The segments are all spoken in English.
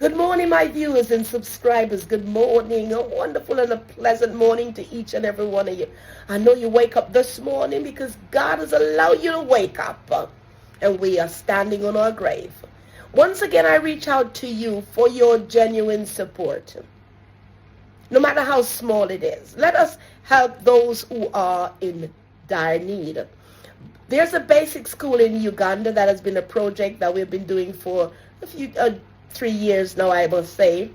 Good morning, my viewers and subscribers. Good morning. A wonderful and a pleasant morning to each and every one of you. I know you wake up this morning because God has allowed you to wake up. And we are standing on our grave. Once again, I reach out to you for your genuine support. No matter how small it is. Let us help those who are in dire need. There's a basic school in Uganda that has been a project that we've been doing for 3 years now, I must say.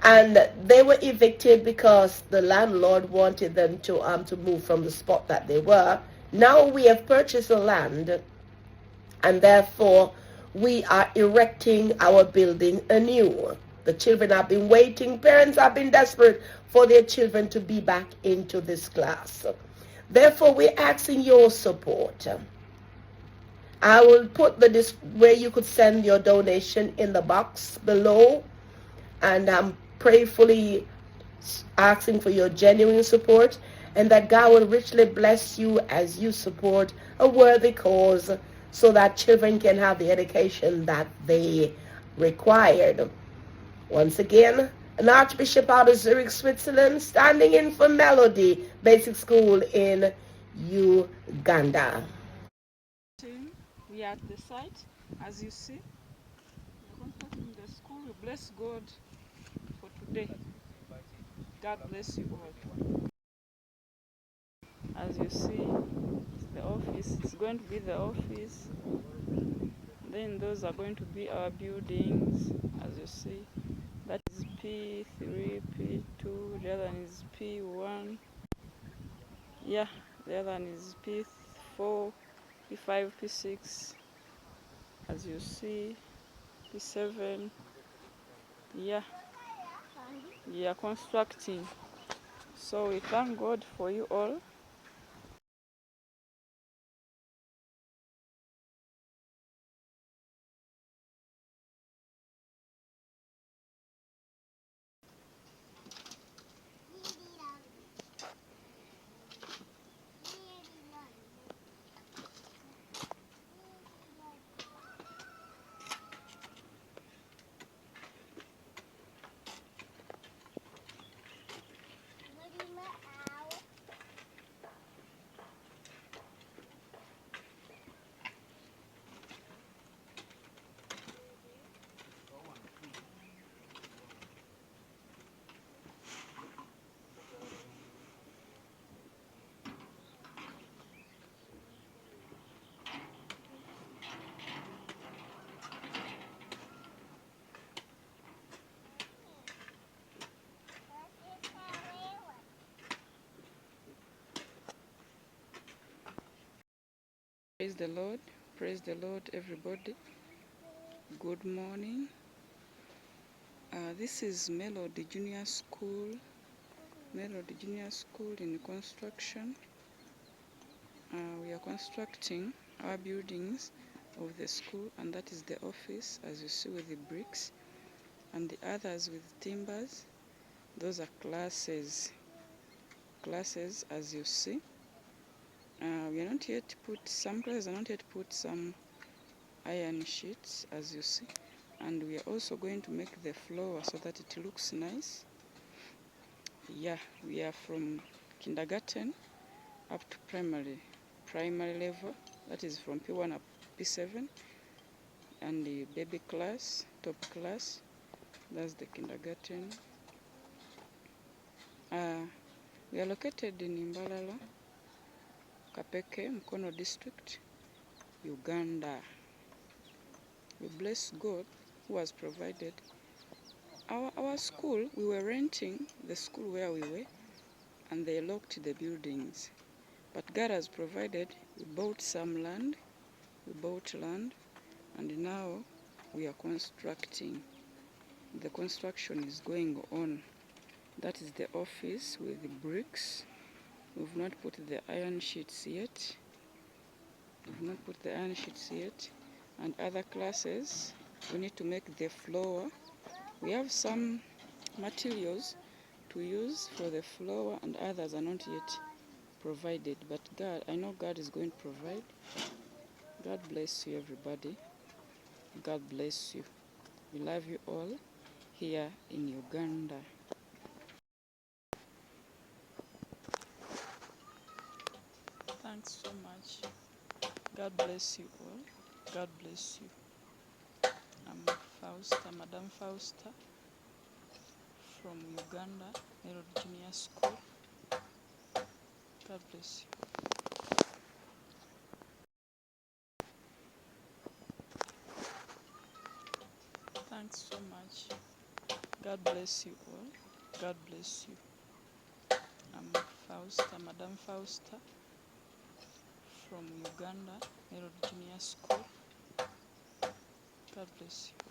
And they were evicted because the landlord wanted them to move from the spot that they were. Now we have purchased the land, and therefore we are erecting our building anew. The children have been waiting. Parents have been desperate for their children to be back into this class. Therefore, we're asking your support. I will put where you could send your donation in the box below, and I'm prayerfully asking for your genuine support, and that God will richly bless you as you support a worthy cause so that children can have the education that they required. Once again, an Archbishop out of Zurich, Switzerland, standing in for Melody Basic School in Uganda. We are at the site, as you see. We're constructing the school. We bless God for today. God bless you all. As you see, it's the office. It's going to be the office. Then those are going to be our buildings, as you see. That is P3, P2, the other one is P1. Yeah, the other one is P4, P5, P6. As you see, P7. Yeah, we are constructing. So we thank God for you all. Praise the Lord, everybody. Good morning. This is Melody Junior School in construction. We are constructing our buildings of the school, and that is the office, as you see, with the bricks, and the others with timbers. Those are classes, as you see. We are not yet some classes are not yet put some iron sheets, as you see, and we are also going to make the floor so that it looks nice. Yeah, we are from kindergarten up to primary level, that is from P1 up to P7, and the baby class, top class, that's the kindergarten. We are located in Mbalala-Kapeke, Mukono District, Uganda. We bless God who has provided. Our school, we were renting the school where we were, and they locked the buildings. But God has provided. We bought land, and now we are constructing. The construction is going on. That is the office with the bricks. We've not put the iron sheets yet. And other classes, we need to make the floor. We have some materials to use for the floor, and others are not yet provided. But God, I know God is going to provide. God bless you, everybody. God bless you. We love you all. here in Uganda. Thanks so much. God bless you all. God bless you. I'm Fausta, Madam Fausta from Uganda, Melody Junior School. God bless you. Thanks so much. God bless you all. God bless you. I'm Fausta, Madam Fausta from Uganda, Melody Junior School. God bless you.